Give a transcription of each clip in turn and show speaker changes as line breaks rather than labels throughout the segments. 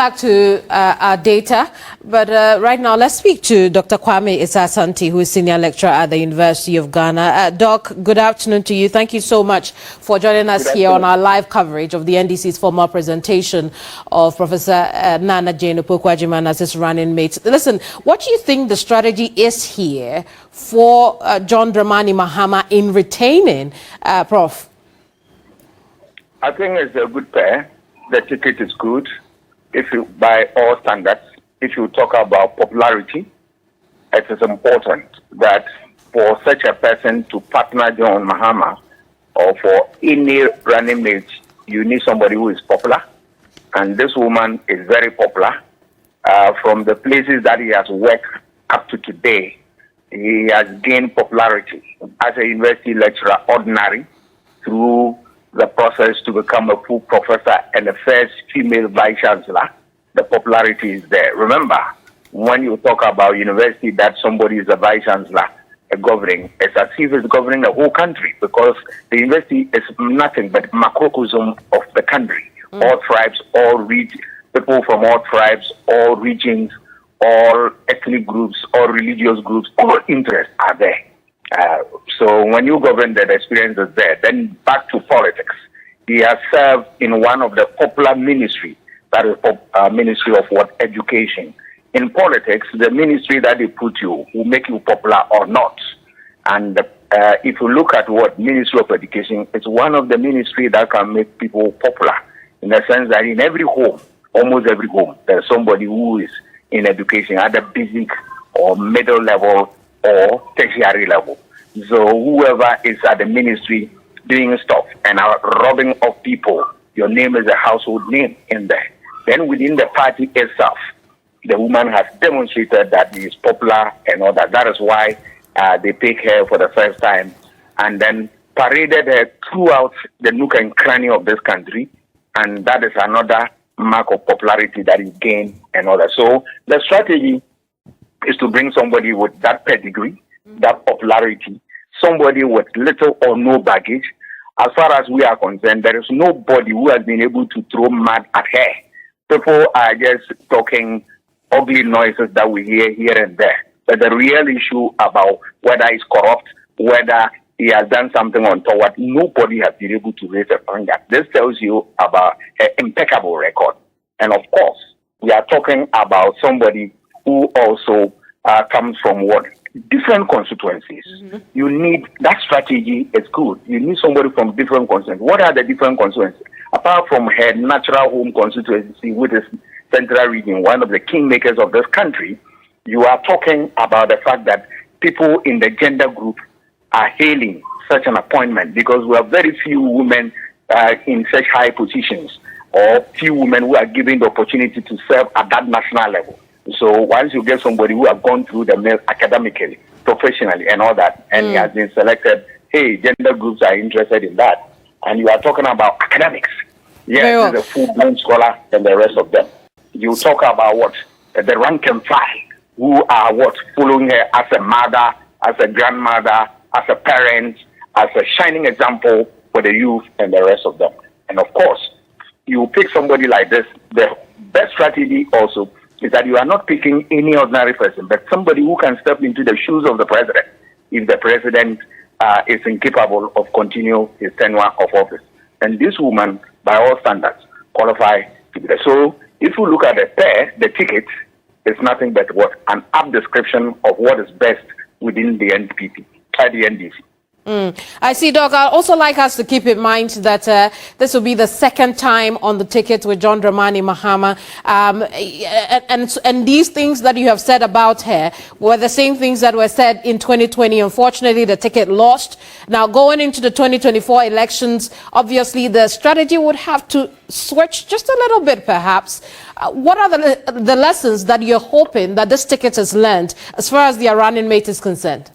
back to our data, but right now let's speak to Dr. Kwame Issa-Asante, who is Senior Lecturer at the University of Ghana. Doc, good afternoon to you. Thank you so much for joining us here on our live coverage of the NDC's formal presentation of Professor Naana Jane Opoku-Agyeman as his running mate. Listen, what do you think the strategy is here for John Dramani Mahama in retaining Prof?
I think it's a good pair. The ticket is good, if you, by all standards. If you talk about popularity, it is important that for such a person to partner John Mahama, or for any running mate, you need somebody who is popular. And this woman is very popular. From the places that he has worked up to today, he has gained popularity as a university lecturer, ordinary, through the process to become a full professor and the first female vice chancellor. The popularity is there. Remember, when you talk about university that somebody is a vice chancellor governing, it's as if it's governing the whole country, because the university is nothing but macrocosm of the country. All tribes, all regions, people from all tribes, all regions, all ethnic groups, all religious groups, all interests are there. So when you govern, that experience is there. Then back to politics. He has served in one of the popular ministries, that is Ministry of what? Education. In politics, the ministry that they put you will make you popular or not. And if you look at what Ministry of Education, it's one of the ministries that can make people popular, in the sense that in every home, almost every home, there's somebody who is in education at the basic or middle level or tertiary level. So whoever is at the ministry doing stuff and are robbing off people, your name is a household name in there. Then within the party itself, the woman has demonstrated that he is popular and all that. That is why they take her for the first time and then paraded her throughout the nook and cranny of this country. And that is another mark of popularity that he gained and all that. So the strategy is to bring somebody with that pedigree, that popularity, somebody with little or no baggage. As far as we are concerned, there is nobody who has been able to throw mud at her. People are just talking ugly noises that we hear here and there. But the real issue about whether he's corrupt, whether he has done something untoward, nobody has been able to raise a finger. This tells you about an impeccable record. And of course, we are talking about somebody who also comes from what? Different constituencies. You need, that strategy is good. You need somebody from different constituencies. What are the different constituencies? Apart from her natural home constituency, which is Central Region, one of the kingmakers of this country, you are talking about the fact that people in the gender group are hailing such an appointment, because we have very few women in such high positions, or few women who are given the opportunity to serve at that national level. So once you get somebody who has gone through the mill academically, professionally, and all that, and he has been selected, hey, gender groups are interested in that. And you are talking about academics. Yes, he's a full-blown scholar and the rest of them. You talk about what? The rank and file, who are what? Following her as a mother, as a grandmother, as a parent, as a shining example for the youth and the rest of them. And of course, you pick somebody like this, the best strategy also is that you are not picking any ordinary person, but somebody who can step into the shoes of the president if the president is incapable of continuing his tenure of office. And this woman, by all standards, qualifies to be there. So if you look at the pair, the ticket is nothing but what? An apt description of what is best within the NPP, the NDC.
I see, Doc. I'd also like us to keep in mind that this will be the second time on the ticket with John Dramani Mahama. And these things that you have said about her were the same things that were said in 2020. Unfortunately, the ticket lost. Now, going into the 2024 elections, obviously, the strategy would have to switch just a little bit, perhaps. What are the lessons that you're hoping that this ticket has learned as far as the running mate is concerned?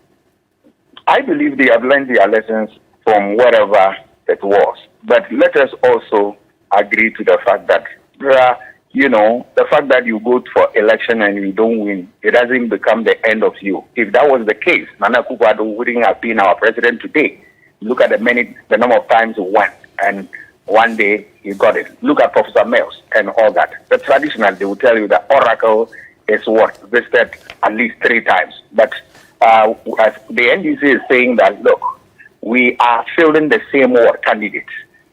I believe they have learned their lessons from wherever it was. But let us also agree to the fact that the fact that you go for election and you don't win, it doesn't become the end of you. If that was the case, Nana Akufo-Addo wouldn't have been our president today. Look at the number of times he won. And one day he got it. Look at Professor Mills and all that. The traditional, they will tell you that Oracle is what? Visited at least 3 times. But as the NDC is saying that, look, we are fielding the same candidates.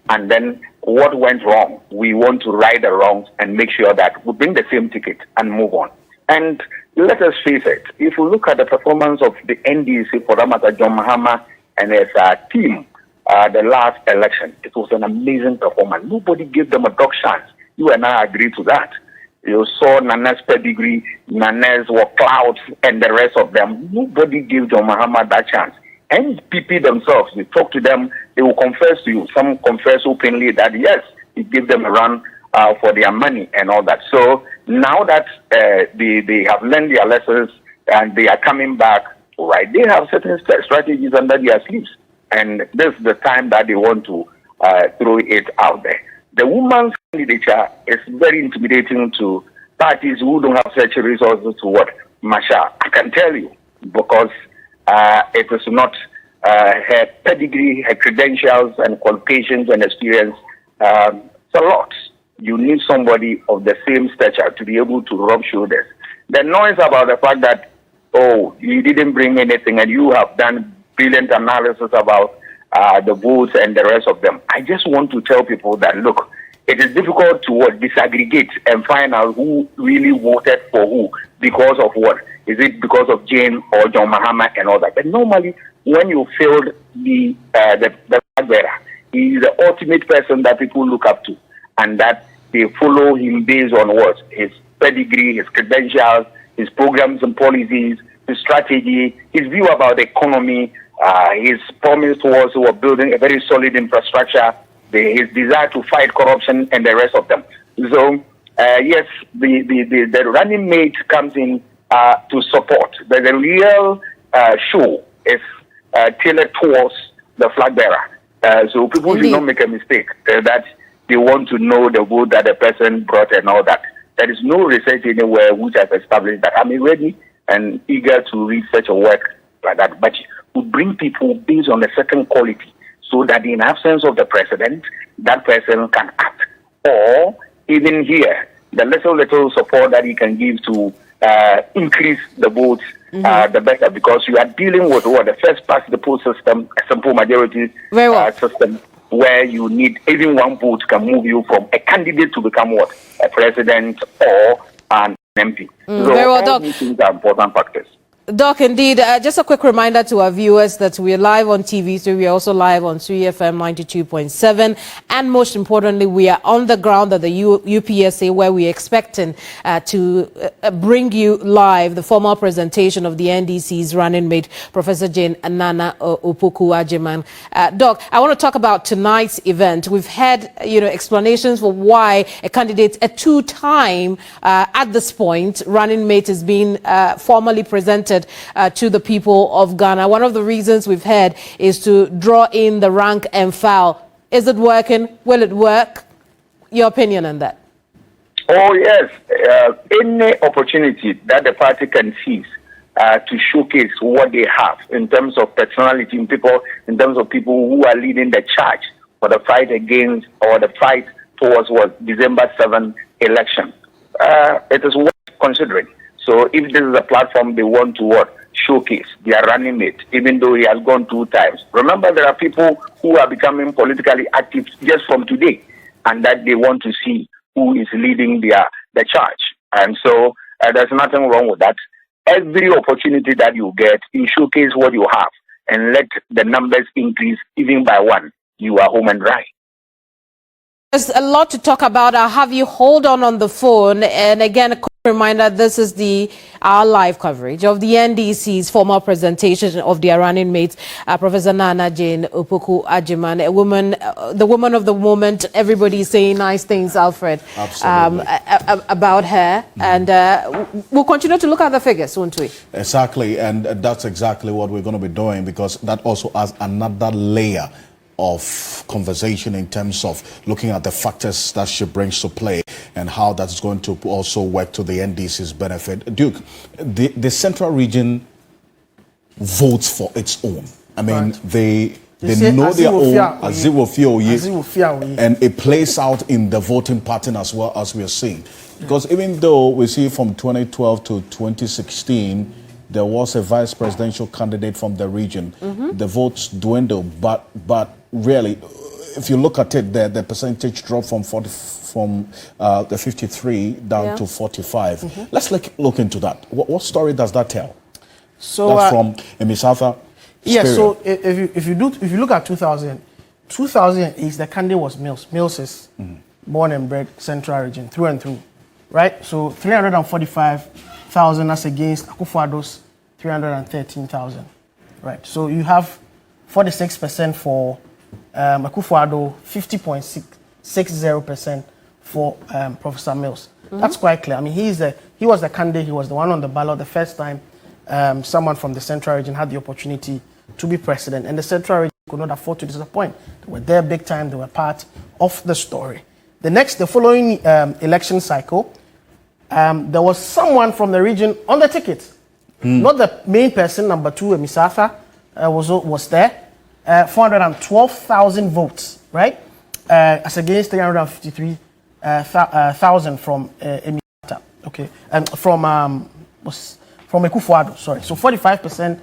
And then what went wrong? We want to right the wrongs and make sure that we bring the same ticket and move on. And let us face it, if you look at the performance of the NDC for Ramata John Mahama and his team, the last election, it was an amazing performance. Nobody gave them a dog chance. You and I agree to that. You saw Naana's pedigree, Naana's clouds, and the rest of them. Nobody gave John Mahama that chance. NPP themselves, you talk to them, they will confess to you. Some confess openly that yes, it gave them a run for their money and all that. So now that they have learned their lessons and they are coming back, right, they have certain strategies under their sleeves. And this is the time that they want to throw it out there. The woman's candidature is very intimidating to parties who don't have such resources to what? Masha, I can tell you, because it is not her pedigree, her credentials and qualifications and experience. It's a lot. You need somebody of the same stature to be able to rub shoulders. The noise about the fact that, oh, you didn't bring anything and you have done brilliant analysis about the votes and the rest of them. I just want to tell people that, look, it is difficult to disaggregate and find out who really voted for who because of what. Is it because of Jane or John Mahama and all that? But normally, when you failed the flag bearer, he is the ultimate person that people look up to, and that they follow him based on what? His pedigree, his credentials, his programs and policies, his strategy, his view about the economy, his promise towards building a very solid infrastructure, his desire to fight corruption, and the rest of them. So, yes, the running mate comes in to support. But the real show is tailored towards the flag bearer. So people should not make a mistake that they want to know the vote that the person brought and all that. There is no research anywhere which has established that. I'm ready and eager to read such a work like that. But we bring people based on a certain quality so that in absence of the president, that person can act. Or even here, the little support that he can give to increase the votes, the better, because you are dealing with the first past the post system, a simple majority system, where you need even one vote can move you from a candidate to become what? A president or an MP. So all these things are important factors.
Doc, indeed. Just a quick reminder to our viewers that we are live on TV, so we are also live on 3FM 92.7. And most importantly, we are on the ground at the UPSA, where we are expecting to bring you live the formal presentation of the NDC's running mate, Professor Jane Naana Opoku-Agyeman. Doc, I want to talk about tonight's event. We've had, explanations for why a candidate, a 2-time, at this point, running mate is being formally presented to the people of Ghana. One of the reasons we've had is to draw in the rank and file. Is it working? Will it work? Your opinion on that?
Oh, yes. Any opportunity that the party can seize to showcase what they have in terms of personality in people, in terms of people who are leading the charge for the fight against or the fight towards December 7th election. It is worth considering. So if this is a platform they want to showcase their running mate, even though he has gone 2 times. Remember, there are people who are becoming politically active just from today, and that they want to see who is leading the charge. And so there's nothing wrong with that. Every opportunity that you get, you showcase what you have and let the numbers increase even by 1. You are home and dry.
There's a lot to talk about. I'll have you hold on the phone. And again, a quick reminder, this is our live coverage of the NDC's formal presentation of their running mate, Professor Naana Jane Opoku-Agyeman, a woman, the woman of the moment. Everybody's saying nice things, Alfred, about her. And we'll continue to look at the figures, won't we?
Exactly. And that's exactly what we're going to be doing, because that also adds another layer of conversation in terms of looking at the factors that she brings to play and how that's going to also work to the NDC's benefit. Duke, the central region votes for its own. I mean, the They know their own, and it plays out in the voting pattern as well, as we are seeing. Because even though we see from 2012 to 2016, there was a vice presidential candidate from the region, the votes dwindled, but really, if you look at it, the percentage dropped from the 53 down to 45. Let's look into that. What story does that tell?
So
that's from Emisatha.
Yeah. So if you look at 2008, the candidate was Mills. Mills is born and bred Central Region through and through, right? So 345,000 as against Akufo-Addo's 313,000, right? So you have 46% for Akufo-Addo, 50.60% for Professor Mills. That's quite clear. I mean, he was the candidate. He was the one on the ballot the first time someone from the Central Region had the opportunity to be president, and the Central Region could not afford to disappoint. They were there big time. They were part of the story. The following election cycle, there was someone from the region on the ticket. Not the main person, number 2, Emisatha, was there. 412,000 votes, right? As against 353,000 from Emisatha, okay, and from Akufo-Addo, sorry. So 45%,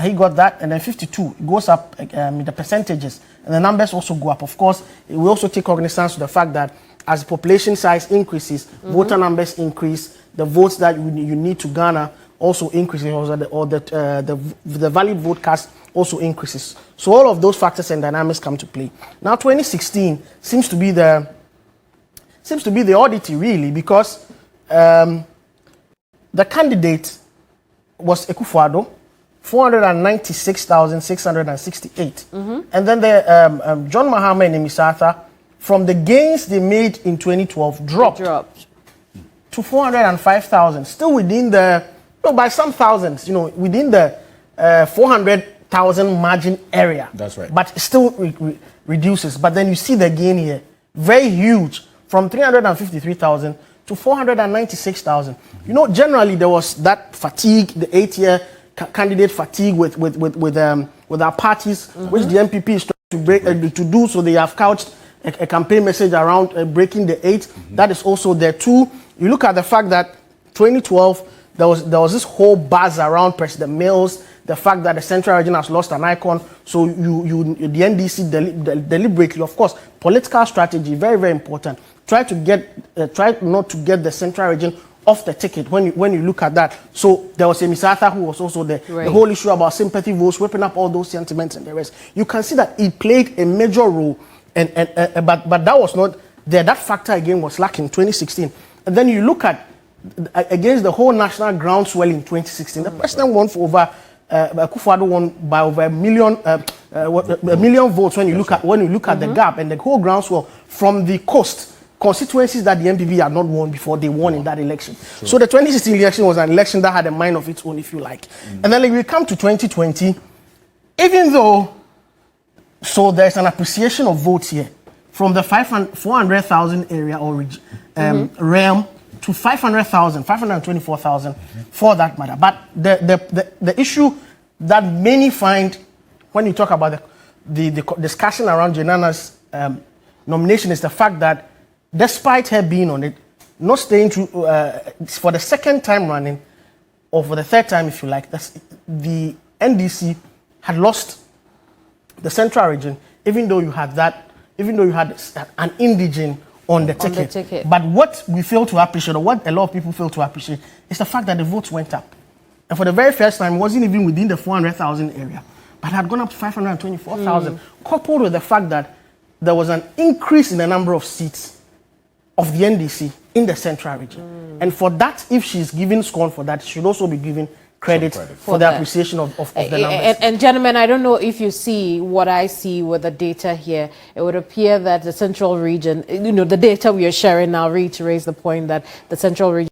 he got that, and then 52 it goes up the percentages, and the numbers also go up. Of course, we also take cognizance of the fact that as the population size increases, voter numbers increase, the votes that you need to garner also increases, or the valid vote cast also increases. So all of those factors and dynamics come to play. Now 2016 seems to be the oddity, really, because the candidate was Akufo-Addo, 496,668. And then the John Mahama and Emisatha, from the gains they made in 2012, dropped to 405,000. Still within by some thousands, within the 400,000 margin area.
That's right.
But still reduces. But then you see the gain here, very huge, from 353,000 to 496,000. Generally there was that fatigue, the 8-year candidate fatigue with our parties, which the MPP is trying to do. So they have couched a campaign message around breaking the 8. That is also there too. You look at the fact that 2012 there was this whole buzz around President Mills, the fact that the Central Region has lost an icon. So the NDC deliberately, of course, political strategy, very, very important. Try not to get the Central Region off the ticket when you look at that. So there was Emisatha who was also there. Right. The whole issue about sympathy votes, whipping up all those sentiments and the rest. You can see that it played a major role, but that was not there. That factor again was lacking in 2016. And then you look at against the whole national groundswell in 2016. The president won for over Akufo-Addo won by over a million votes when you look at the gap and the whole groundswell from the coast constituencies that the MPP had not won before they won in that election. Sure. So the 2016 election was an election that had a mind of its own, if you like. And then we come to 2020, even though, so there's an appreciation of votes here from the 400,000 area or realm to 500,000, 524,000 for that matter. But the issue that many find when you talk about the discussion around Naana's nomination is the fact that despite her being on it, not staying true for the second time running, or for the third time, if you like, the NDC had lost the Central Region, even though you had an indigene on the ticket. But what we fail to appreciate, or what a lot of people fail to appreciate, is the fact that the votes went up. And for the very first time, it wasn't even within the 400,000 area, but had gone up to 524,000, coupled with the fact that there was an increase in the number of seats of the NDC in the Central Region. And for that, if she's given scorn for that, she should also be given credit for the appreciation of the numbers.
And gentlemen, I don't know if you see what I see with the data here. It would appear that the Central Region, the data we are sharing now reiterates the point that the Central Region